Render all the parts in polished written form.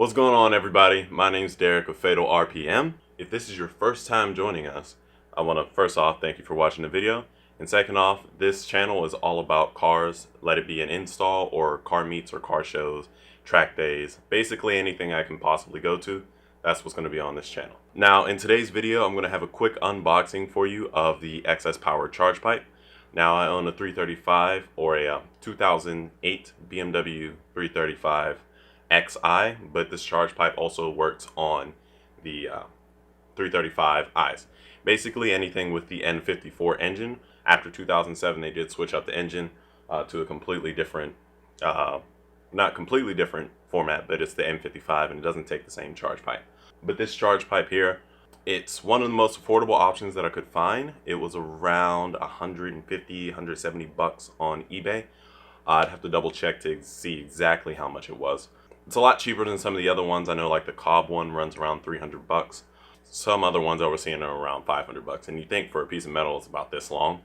What's going on, everybody? My name's Derek of Fatal RPM. If this is your first time joining us, I want to first off thank you for watching the video, and second off, this channel is all about cars, let it be an install or car meets or car shows, track days, basically anything I can possibly go to. That's what's going to be on this channel. Now, in today's video, I'm going to have a quick unboxing for you of the XSPower charge pipe. Now, I own a 335 or a 2008 BMW 335i, but this charge pipe also works on the 335i's. Basically anything with the N54 engine. After 2007 they did switch up the engine to a completely different, not completely different format, but it's the N55 and it doesn't take the same charge pipe. But this charge pipe here, it's one of the most affordable options that I could find. It was around 150, 170 bucks on eBay. I'd have to double check to see exactly how much it was. It's a lot cheaper than some of the other ones. I know like the Cobb one runs around 300 bucks. Some other ones I was seeing are around 500 bucks. And you think for a piece of metal it's about this long.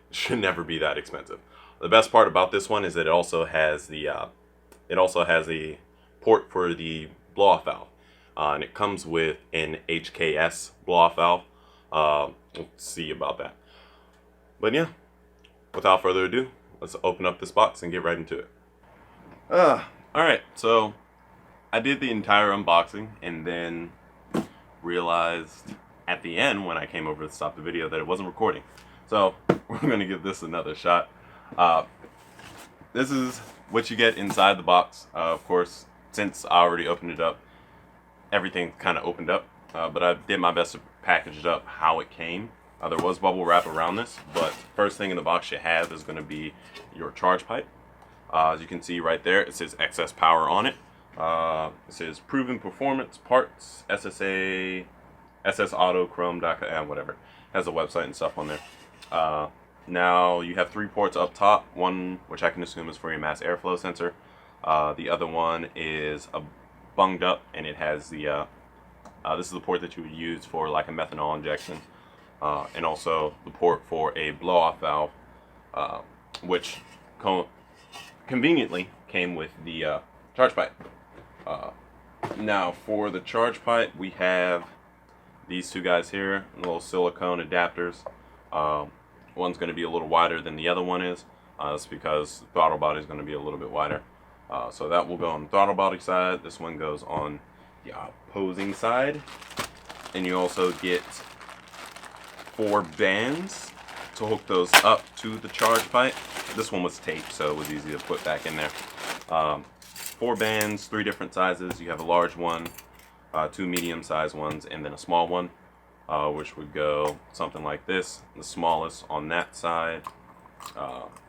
It should never be that expensive. The best part about this one is that it also has the port for the blow-off valve. And it comes with an HKS blow-off valve. We'll see about that. But yeah, without further ado, let's open up this box and get right into it. Alright, so I did the entire unboxing and then realized at the end when I came over to stop the video that it wasn't recording. So we're going to give this another shot. This is what you get inside the box. Of course, since I already opened it up, everything kind of opened up. But I did my best to package it up how it came. There was bubble wrap around this, but first thing in the box you have is going to be your charge pipe. As you can see right there, it says XSPower on it. It says proven performance parts, SSA, SS Auto, Chrome, whatever. Has a website and stuff on there. Now you have 3 ports up top. One, which I can assume is for your mass airflow sensor. The other one is bunged up, and it has the, this is the port that you would use for like a methanol injection. And also the port for a blow-off valve, which conveniently came with the charge pipe. Now for the charge pipe, we have these two guys here, little silicone adapters. One's going to be a little wider than the other one is. That's because the throttle body is going to be a little bit wider. So that will go on the throttle body side. This one goes on the opposing side. And you also get 4 bands to hook those up to the charge pipe. This one was taped, so it was easy to put back in there. 4 bands, 3 different sizes. You have a large one, 2 medium-sized ones, and then a small one, which would go something like this. The smallest on that side,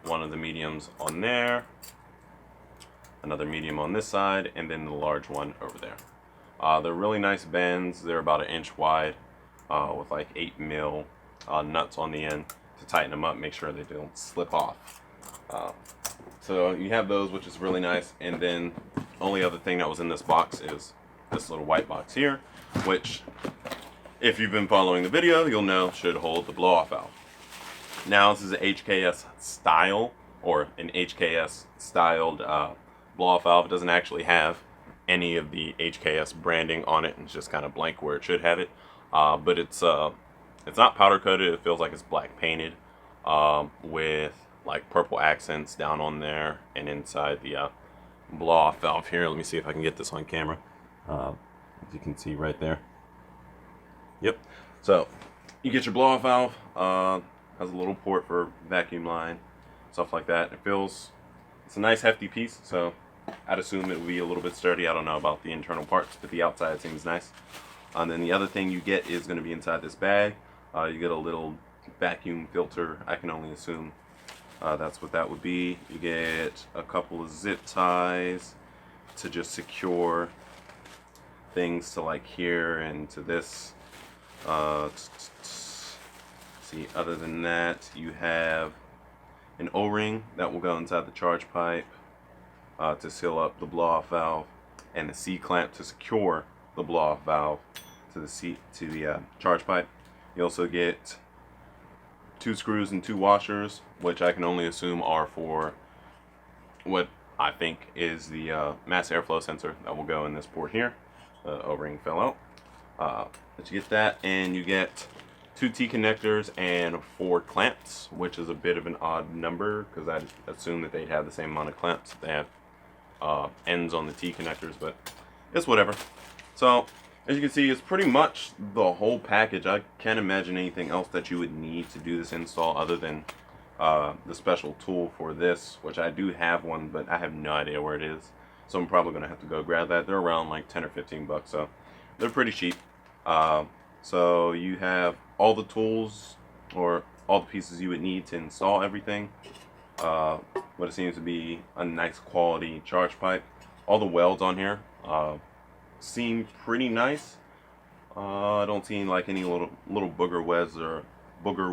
one of the mediums on there, another medium on this side, and then the large one over there. They're really nice bands. They're about 1 inch wide, with like 8 mil nuts on the end to tighten them up, make sure they don't slip off. So you have those, which is really nice. And then only other thing that was in this box is this little white box here, which if you've been following the video, you'll know should hold the blow-off valve. Now this is an HKS style, or an HKS styled blow-off valve. It doesn't actually have any of the HKS branding on it. It's just kind of blank where it should have it. But it's not powder coated. It feels like it's black painted with like purple accents down on there and inside the blow-off valve here. Let me see if I can get this on camera. As you can see right there. Yep. So you get your blow-off valve. Has a little port for vacuum line, stuff like that. It's a nice hefty piece, so I'd assume it would be a little bit sturdy. I don't know about the internal parts, but the outside seems nice. And then the other thing you get is going to be inside this bag. You get a little vacuum filter. I can only assume that's what that would be. You get a couple of zip ties to just secure things to like here and to this. See, other than that, you have an O-ring that will go inside the charge pipe to seal up the blow-off valve, and the C-clamp to secure the blow-off valve to the charge pipe. You also get 2 screws and 2 washers, which I can only assume are for what I think, is the mass airflow sensor that will go in this port here. The O-ring fell out. But you get that, and you get 2 T connectors and 4 clamps, which is a bit of an odd number because I assume that they'd have the same amount of clamps. They have ends on the T connectors, but it's whatever. So as you can see, it's pretty much the whole package. I can't imagine anything else that you would need to do this install other than the special tool for this, which I do have one, but I have no idea where it is. So I'm probably gonna have to go grab that. They're around like 10 or 15 bucks, so they're pretty cheap. So you have all the tools or all the pieces you would need to install everything. What it seems to be a nice quality charge pipe. All the welds on here seem pretty nice. I don't see like any little booger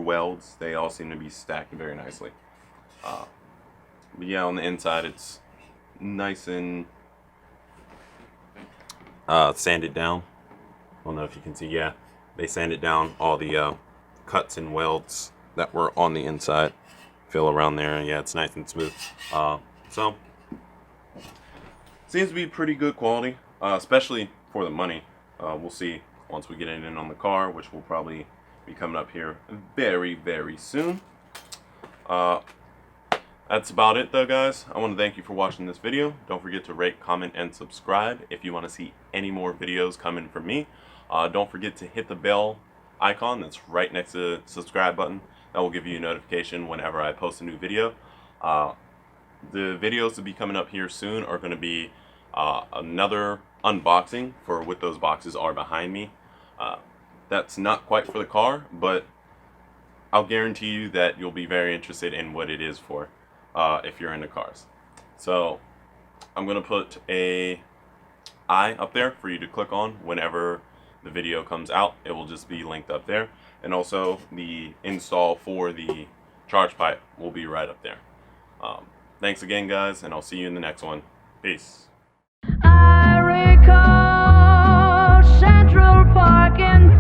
welds. They all seem to be stacked very nicely. But yeah, on the inside it's nice and sanded down. I don't know if you can see. Yeah, they sanded down all the cuts and welds that were on the inside. Feel around there, and yeah, it's nice and smooth. So seems to be pretty good quality, especially for the money. We'll see once we get it in on the car, which will probably be coming up here very, very soon. That's about it though, guys. I want to thank you for watching this video. Don't forget to rate, comment, and subscribe if you want to see any more videos coming from me. Don't forget to hit the bell icon that's right next to the subscribe button. That will give you a notification whenever I post a new video. The videos to be coming up here soon are going to be another unboxing for what those boxes are behind me. That's not quite for the car, but I'll guarantee you that you'll be very interested in what it is for if you're into cars. So I'm going to put a I up there for you to click on whenever the video comes out. It will just be linked up there. And also the install for the charge pipe will be right up there. Thanks again, guys, and I'll see you in the next one. Peace. I recall Central Park in